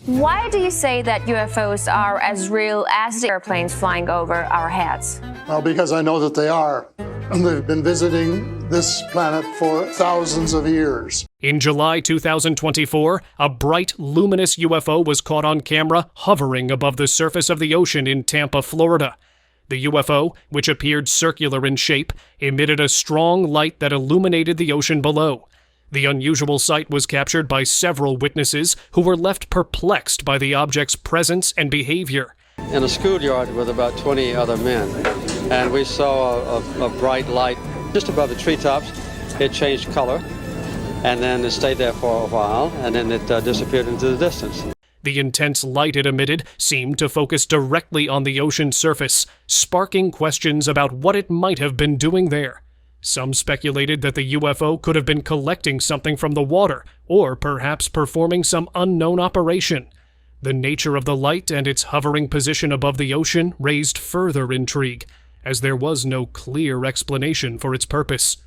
Why do you say that UFOs are as real as the airplanes flying over our heads? Well, because I know that they are. And they've been visiting this planet for thousands of years. In July 2024, a bright, luminous UFO was caught on camera hovering above the surface of the ocean in Tampa, Florida. The UFO, which appeared circular in shape, emitted a strong light that illuminated the ocean below. The unusual sight was captured by several witnesses who were left perplexed by the object's presence and behavior. In a schoolyard with about 20 other men, and we saw a bright light just above the treetops. It changed color, and then it stayed there for a while, and then it disappeared into the distance. The intense light it emitted seemed to focus directly on the ocean surface, sparking questions about what it might have been doing there. Some speculated that the UFO could have been collecting something from the water, or perhaps performing some unknown operation. The nature of the light and its hovering position above the ocean raised further intrigue, as there was no clear explanation for its purpose.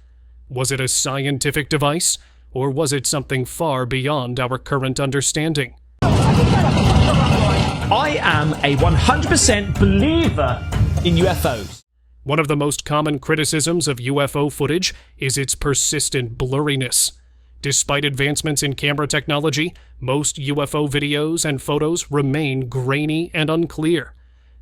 Was it a scientific device, or was it something far beyond our current understanding? I am a 100% believer in UFOs. One of the most common criticisms of UFO footage is its persistent blurriness. Despite advancements in camera technology, most UFO videos and photos remain grainy and unclear.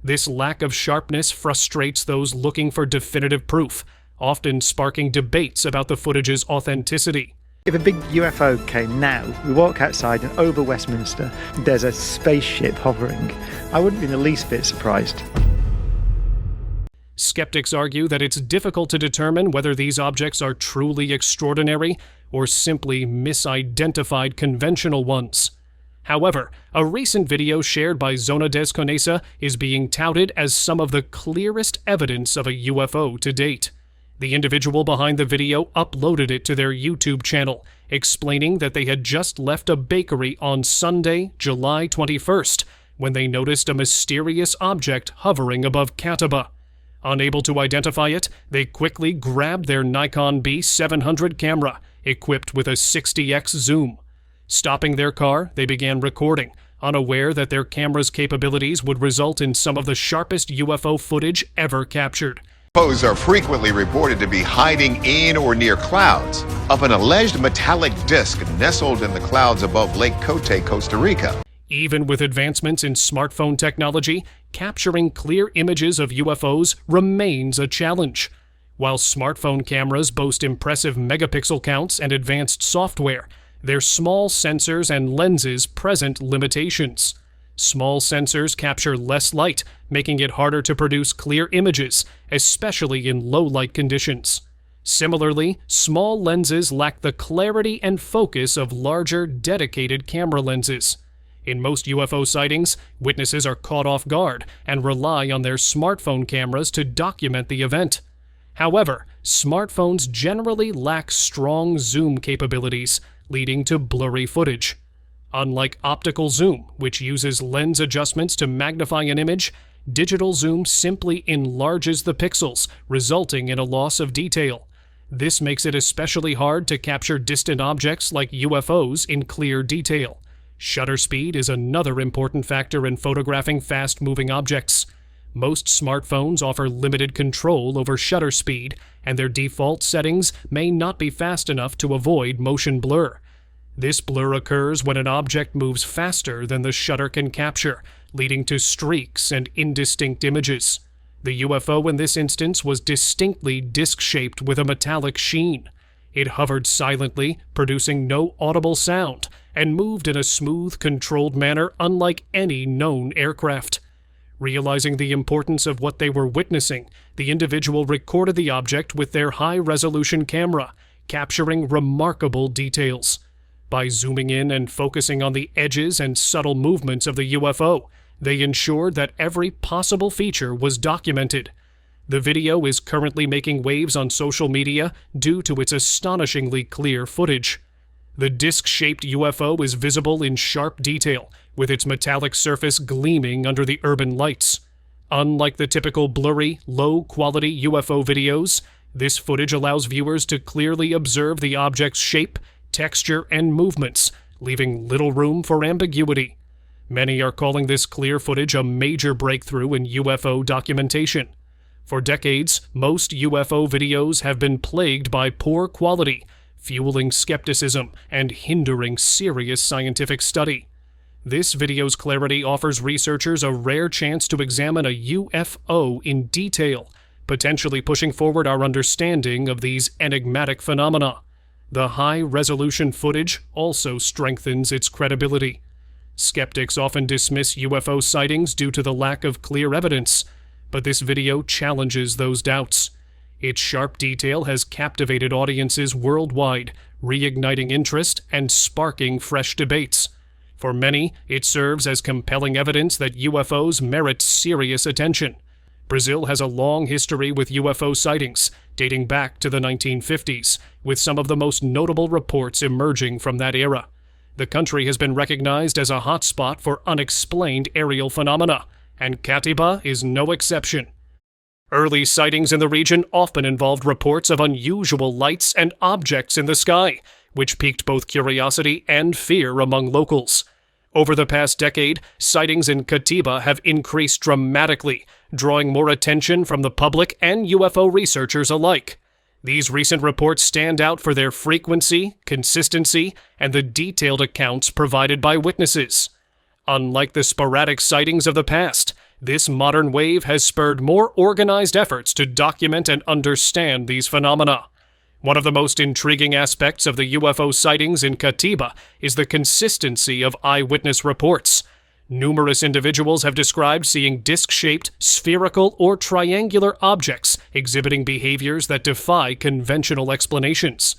This lack of sharpness frustrates those looking for definitive proof, often sparking debates about the footage's authenticity. If a big UFO came now, we walk outside and over Westminster, there's a spaceship hovering. I wouldn't be the least bit surprised. Skeptics argue that it's difficult to determine whether these objects are truly extraordinary or simply misidentified conventional ones. However, a recent video shared by Zona Desconesa is being touted as some of the clearest evidence of a UFO to date. The individual behind the video uploaded it to their YouTube channel, explaining that they had just left a bakery on Sunday, July 21st, when they noticed a mysterious object hovering above Catawba. Unable to identify it, they quickly grabbed their Nikon B700 camera, equipped with a 60x zoom. Stopping their car, they began recording, unaware that their camera's capabilities would result in some of the sharpest UFO footage ever captured. UFOs are frequently reported to be hiding in or near clouds of an alleged metallic disc nestled in the clouds above Lake Cote, Costa Rica. Even with advancements in smartphone technology, capturing clear images of UFOs remains a challenge. While smartphone cameras boast impressive megapixel counts and advanced software, their small sensors and lenses present limitations. Small sensors capture less light, making it harder to produce clear images, especially in low-light conditions. Similarly, small lenses lack the clarity and focus of larger, dedicated camera lenses. In most UFO sightings, witnesses are caught off guard and rely on their smartphone cameras to document the event. However, smartphones generally lack strong zoom capabilities, leading to blurry footage. Unlike optical zoom, which uses lens adjustments to magnify an image, digital zoom simply enlarges the pixels, resulting in a loss of detail. This makes it especially hard to capture distant objects like UFOs in clear detail. Shutter speed is another important factor in photographing fast-moving objects. Most smartphones offer limited control over shutter speed, and their default settings may not be fast enough to avoid motion blur. This blur occurs when an object moves faster than the shutter can capture, leading to streaks and indistinct images. The UFO in this instance was distinctly disc-shaped with a metallic sheen. It hovered silently, producing no audible sound, and moved in a smooth, controlled manner unlike any known aircraft. Realizing the importance of what they were witnessing, the individual recorded the object with their high-resolution camera, capturing remarkable details. By zooming in and focusing on the edges and subtle movements of the UFO, they ensured that every possible feature was documented. The video is currently making waves on social media due to its astonishingly clear footage. The disc-shaped UFO is visible in sharp detail, with its metallic surface gleaming under the urban lights. Unlike the typical blurry, low-quality UFO videos, this footage allows viewers to clearly observe the object's shape, texture, and movements, leaving little room for ambiguity. Many are calling this clear footage a major breakthrough in UFO documentation. For decades, most UFO videos have been plagued by poor quality, fueling skepticism and hindering serious scientific study. This video's clarity offers researchers a rare chance to examine a UFO in detail, potentially pushing forward our understanding of these enigmatic phenomena. The high-resolution footage also strengthens its credibility. Skeptics often dismiss UFO sightings due to the lack of clear evidence, but this video challenges those doubts. Its sharp detail has captivated audiences worldwide, reigniting interest and sparking fresh debates. For many, it serves as compelling evidence that UFOs merit serious attention. Brazil has a long history with UFO sightings, dating back to the 1950s, with some of the most notable reports emerging from that era. The country has been recognized as a hotspot for unexplained aerial phenomena, and Curitiba is no exception. Early sightings in the region often involved reports of unusual lights and objects in the sky, which piqued both curiosity and fear among locals. Over the past decade, sightings in Curitiba have increased dramatically, drawing more attention from the public and UFO researchers alike. These recent reports stand out for their frequency, consistency, and the detailed accounts provided by witnesses. Unlike the sporadic sightings of the past, this modern wave has spurred more organized efforts to document and understand these phenomena. One of the most intriguing aspects of the UFO sightings in Curitiba is the consistency of eyewitness reports. Numerous individuals have described seeing disc-shaped, spherical, or triangular objects exhibiting behaviors that defy conventional explanations.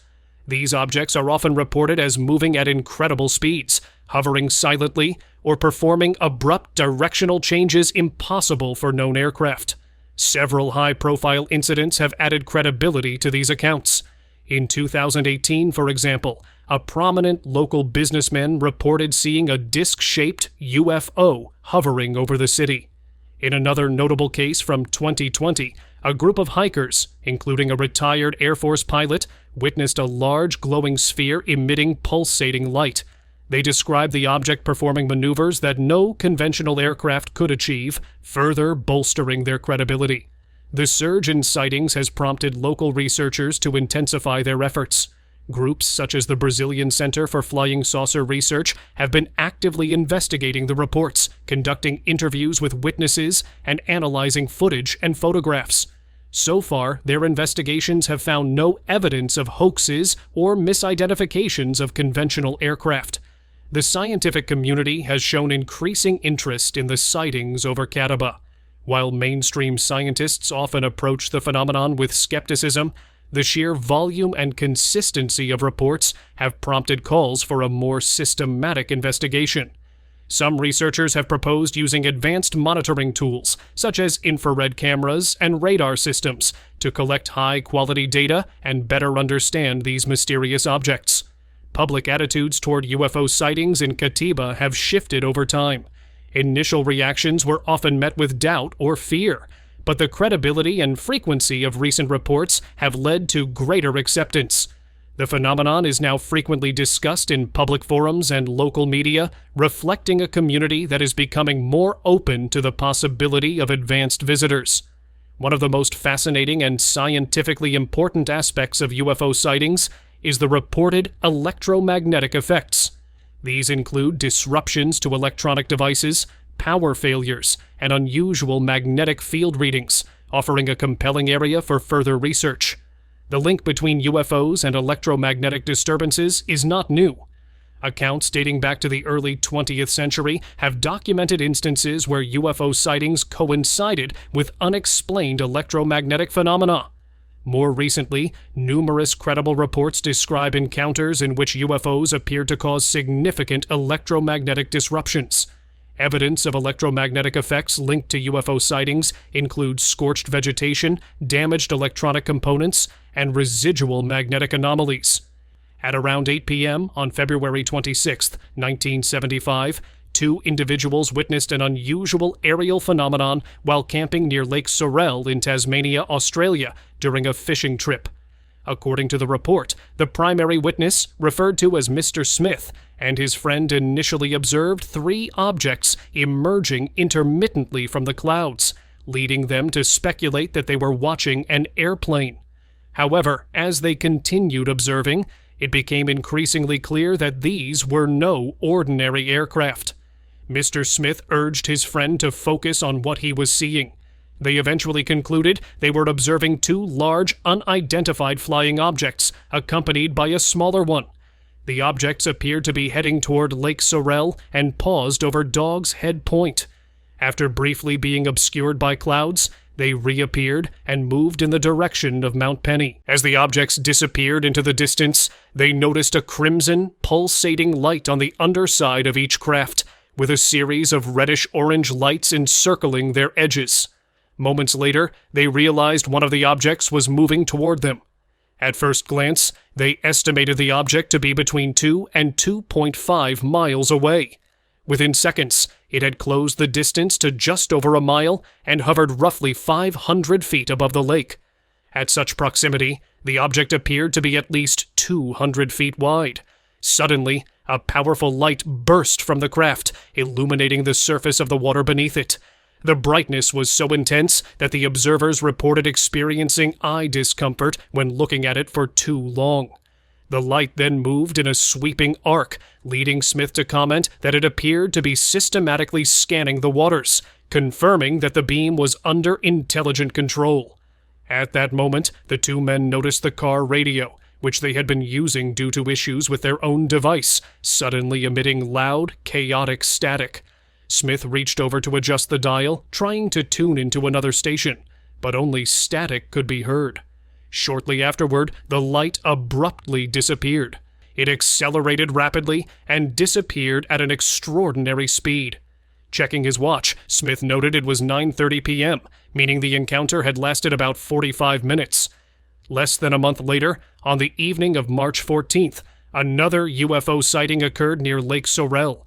These objects are often reported as moving at incredible speeds, hovering silently, or performing abrupt directional changes impossible for known aircraft. Several high-profile incidents have added credibility to these accounts. In 2018, for example, a prominent local businessman reported seeing a disc-shaped UFO hovering over the city. In another notable case from 2020, a group of hikers, including a retired Air Force pilot, witnessed a large glowing sphere emitting pulsating light. They described the object performing maneuvers that no conventional aircraft could achieve, further bolstering their credibility. The surge in sightings has prompted local researchers to intensify their efforts. Groups such as the Brazilian Center for Flying Saucer Research have been actively investigating the reports, conducting interviews with witnesses, and analyzing footage and photographs. So far, their investigations have found no evidence of hoaxes or misidentifications of conventional aircraft. The scientific community has shown increasing interest in the sightings over Curitiba. While mainstream scientists often approach the phenomenon with skepticism, the sheer volume and consistency of reports have prompted calls for a more systematic investigation. Some researchers have proposed using advanced monitoring tools, such as infrared cameras and radar systems, to collect high-quality data and better understand these mysterious objects. Public attitudes toward UFO sightings in Curitiba have shifted over time. Initial reactions were often met with doubt or fear, but the credibility and frequency of recent reports have led to greater acceptance. The phenomenon is now frequently discussed in public forums and local media, reflecting a community that is becoming more open to the possibility of advanced visitors. One of the most fascinating and scientifically important aspects of UFO sightings is the reported electromagnetic effects. These include disruptions to electronic devices, power failures, and unusual magnetic field readings, offering a compelling area for further research. The link between UFOs and electromagnetic disturbances is not new. Accounts dating back to the early 20th century have documented instances where UFO sightings coincided with unexplained electromagnetic phenomena. More recently, numerous credible reports describe encounters in which UFOs appeared to cause significant electromagnetic disruptions. Evidence of electromagnetic effects linked to UFO sightings include scorched vegetation, damaged electronic components, and residual magnetic anomalies. At around 8 p.m. on February 26, 1975, two individuals witnessed an unusual aerial phenomenon while camping near Lake Sorell in Tasmania, Australia, during a fishing trip. According to the report, the primary witness, referred to as Mr. Smith, and his friend initially observed 3 objects emerging intermittently from the clouds, leading them to speculate that they were watching an airplane. However, as they continued observing, it became increasingly clear that these were no ordinary aircraft. Mr. Smith urged his friend to focus on what he was seeing. They eventually concluded they were observing 2 large, unidentified flying objects, accompanied by a smaller one. The objects appeared to be heading toward Lake Sorel and paused over Dog's Head Point. After briefly being obscured by clouds, they reappeared and moved in the direction of Mount Penny. As the objects disappeared into the distance, they noticed a crimson, pulsating light on the underside of each craft, with a series of reddish-orange lights encircling their edges. Moments later, they realized one of the objects was moving toward them. At first glance, they estimated the object to be between 2 and 2.5 miles away. Within seconds, it had closed the distance to just over a mile and hovered roughly 500 feet above the lake. At such proximity, the object appeared to be at least 200 feet wide. Suddenly, a powerful light burst from the craft, illuminating the surface of the water beneath it. The brightness was so intense that the observers reported experiencing eye discomfort when looking at it for too long. The light then moved in a sweeping arc, leading Smith to comment that it appeared to be systematically scanning the waters, confirming that the beam was under intelligent control. At that moment, the 2 men noticed the car radio, which they had been using due to issues with their own device, suddenly emitting loud, chaotic static. Smith reached over to adjust the dial, trying to tune into another station, but only static could be heard. Shortly afterward, the light abruptly disappeared. It accelerated rapidly and disappeared at an extraordinary speed. Checking his watch, Smith noted it was 9:30 p.m., meaning the encounter had lasted about 45 minutes. Less than a month later, on the evening of March 14th, another UFO sighting occurred near Lake Sorel.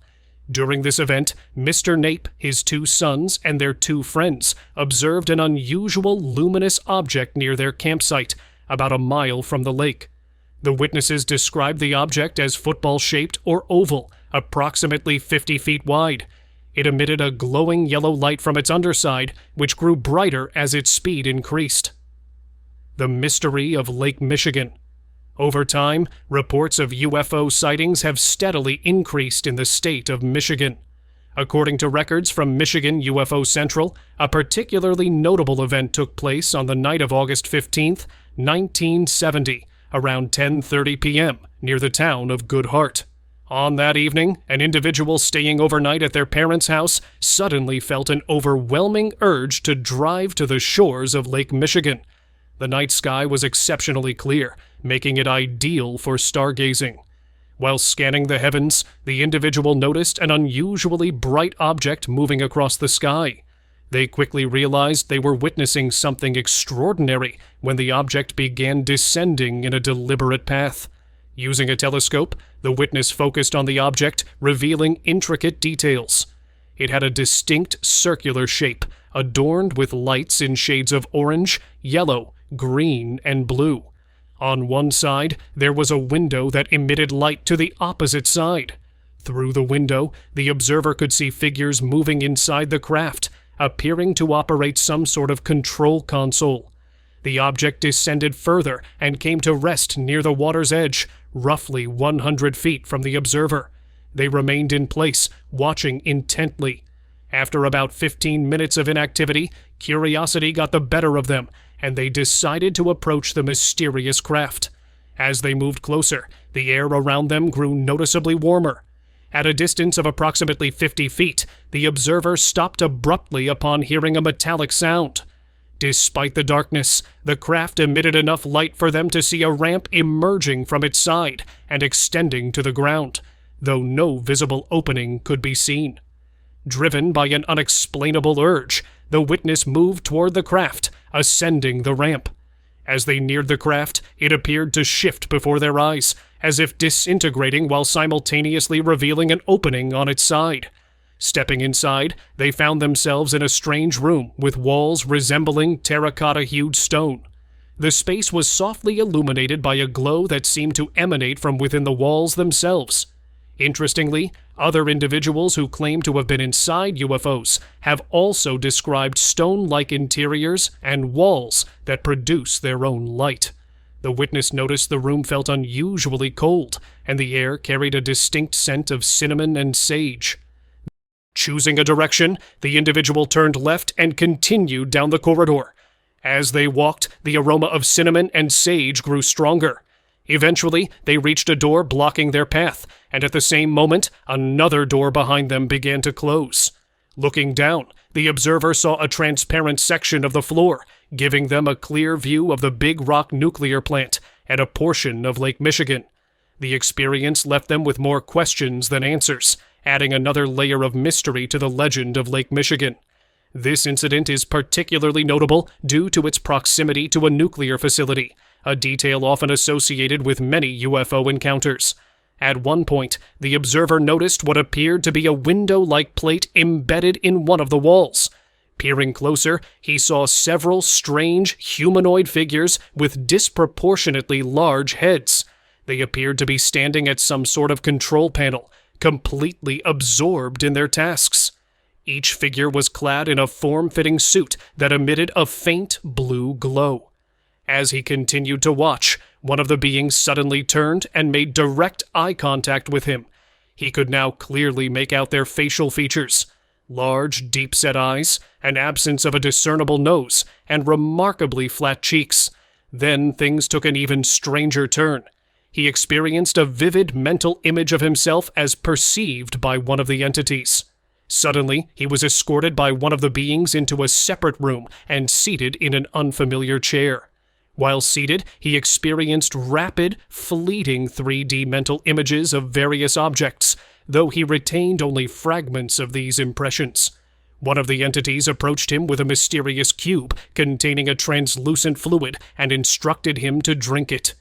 During this event, Mr. Nape, his 2 sons, and their 2 friends observed an unusual luminous object near their campsite, about a mile from the lake. The witnesses described the object as football-shaped or oval, approximately 50 feet wide. It emitted a glowing yellow light from its underside, which grew brighter as its speed increased. The mystery of Lake Michigan. Over time, reports of UFO sightings have steadily increased in the state of Michigan. According to records from Michigan UFO Central, a particularly notable event took place on the night of August 15, 1970, around 10:30 p.m., near the town of Good Heart. On that evening, an individual staying overnight at their parents' house suddenly felt an overwhelming urge to drive to the shores of Lake Michigan. The night sky was exceptionally clear, making it ideal for stargazing. While scanning the heavens, the individual noticed an unusually bright object moving across the sky. They quickly realized they were witnessing something extraordinary when the object began descending in a deliberate path. Using a telescope, the witness focused on the object, revealing intricate details. It had a distinct circular shape, adorned with lights in shades of orange, yellow, green, and blue. On one side, there was a window that emitted light to the opposite side. Through the window, the observer could see figures moving inside the craft, appearing to operate some sort of control console. The object descended further and came to rest near the water's edge, roughly 100 feet from the observer. They remained in place, watching intently. After about 15 minutes of inactivity, curiosity got the better of them, and they decided to approach the mysterious craft. As they moved closer, the air around them grew noticeably warmer. At a distance of approximately 50 feet, the observer stopped abruptly upon hearing a metallic sound. Despite the darkness, the craft emitted enough light for them to see a ramp emerging from its side and extending to the ground, though no visible opening could be seen. Driven by an unexplainable urge, the witness moved toward the craft, ascending the ramp. As they neared the craft, it appeared to shift before their eyes, as if disintegrating while simultaneously revealing an opening on its side. Stepping inside, they found themselves in a strange room with walls resembling terracotta-hued stone. The space was softly illuminated by a glow that seemed to emanate from within the walls themselves. Interestingly, other individuals who claim to have been inside UFOs have also described stone-like interiors and walls that produce their own light. The witness noticed the room felt unusually cold, and the air carried a distinct scent of cinnamon and sage. Choosing a direction, the individual turned left and continued down the corridor. As they walked, the aroma of cinnamon and sage grew stronger. Eventually, they reached a door blocking their path, and at the same moment, another door behind them began to close. Looking down, the observer saw a transparent section of the floor, giving them a clear view of the Big Rock nuclear plant and a portion of Lake Michigan. The experience left them with more questions than answers, adding another layer of mystery to the legend of Lake Michigan. This incident is particularly notable due to its proximity to a nuclear facility, a detail often associated with many UFO encounters. At one point, the observer noticed what appeared to be a window-like plate embedded in one of the walls. Peering closer, he saw several strange humanoid figures with disproportionately large heads. They appeared to be standing at some sort of control panel, completely absorbed in their tasks. Each figure was clad in a form-fitting suit that emitted a faint blue glow. As he continued to watch, one of the beings suddenly turned and made direct eye contact with him. He could now clearly make out their facial features: large, deep-set eyes, an absence of a discernible nose, and remarkably flat cheeks. Then things took an even stranger turn. He experienced a vivid mental image of himself as perceived by one of the entities. Suddenly, he was escorted by one of the beings into a separate room and seated in an unfamiliar chair. While seated, he experienced rapid, fleeting 3D mental images of various objects, though he retained only fragments of these impressions. One of the entities approached him with a mysterious cube containing a translucent fluid and instructed him to drink it.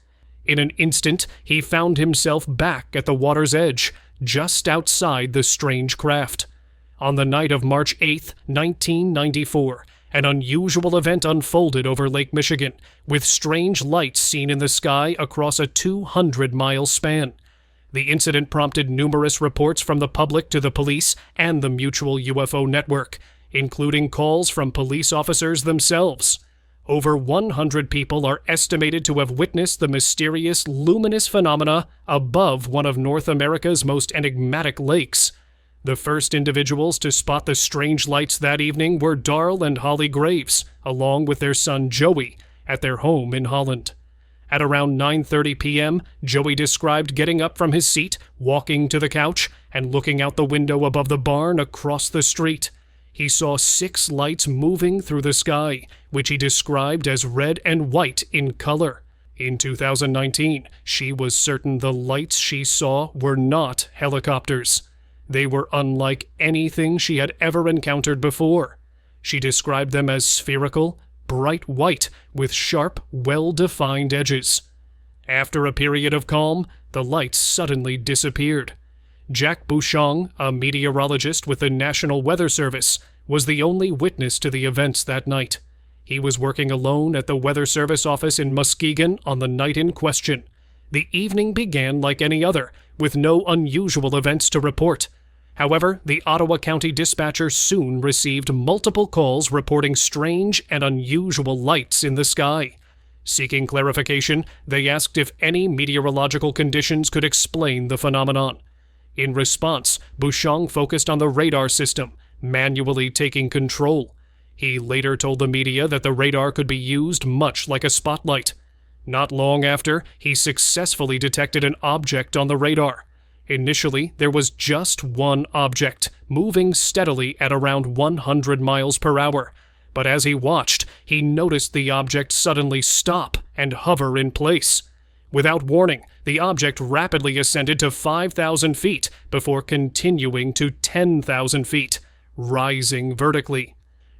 In an instant, he found himself back at the water's edge, just outside the strange craft. On the night of March 8, 1994, an unusual event unfolded over Lake Michigan, with strange lights seen in the sky across a 200-mile span. The incident prompted numerous reports from the public to the police and the Mutual UFO Network, including calls from police officers themselves. Over 100 people are estimated to have witnessed the mysterious luminous phenomena above one of North America's most enigmatic lakes. The first individuals to spot the strange lights that evening were Darl and Holly Graves, along with their son Joey, at their home in Holland. At around 9:30 p.m., Joey described getting up from his seat, walking to the couch, and looking out the window above the barn across the street. He saw 6 lights moving through the sky, which he described as red and white in color. In 2019, she was certain the lights she saw were not helicopters. They were unlike anything she had ever encountered before. She described them as spherical, bright white, with sharp, well-defined edges. After a period of calm, the lights suddenly disappeared. Jack Bouchon, a meteorologist with the National Weather Service, was the only witness to the events that night. He was working alone at the Weather Service office in Muskegon on the night in question. The evening began like any other, with no unusual events to report. However, the Ottawa County dispatcher soon received multiple calls reporting strange and unusual lights in the sky. Seeking clarification, they asked if any meteorological conditions could explain the phenomenon. In response, Bouchon focused on the radar system, manually taking control. He later told the media that the radar could be used much like a spotlight. Not long after, he successfully detected an object on the radar. Initially, there was just one object, moving steadily at around 100 miles per hour. But as he watched, he noticed the object suddenly stop and hover in place. Without warning, the object rapidly ascended to 5,000 feet before continuing to 10,000 feet, rising vertically.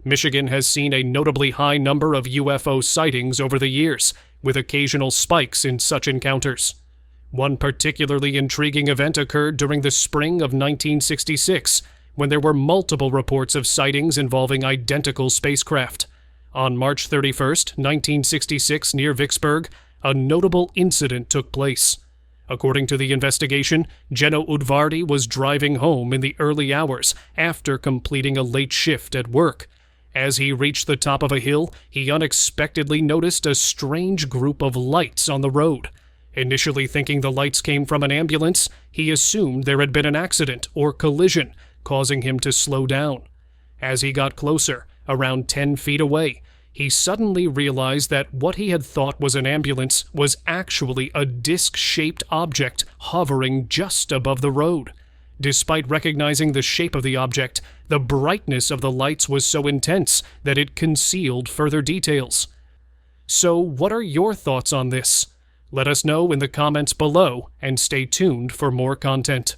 Michigan has seen a notably high number of UFO sightings over the years, with occasional spikes in such encounters. One particularly intriguing event occurred during the spring of 1966, when there were multiple reports of sightings involving identical spacecraft. On March 31, 1966, near Vicksburg, a notable incident took place. According to the investigation, Jenno Udvardi was driving home in the early hours after completing a late shift at work. As he reached the top of a hill, he unexpectedly noticed a strange group of lights on the road. Initially thinking the lights came from an ambulance, he assumed there had been an accident or collision, causing him to slow down. As he got closer, around 10 feet away, he suddenly realized that what he had thought was an ambulance was actually a disc-shaped object hovering just above the road. Despite recognizing the shape of the object, the brightness of the lights was so intense that it concealed further details. So, what are your thoughts on this? Let us know in the comments below and stay tuned for more content.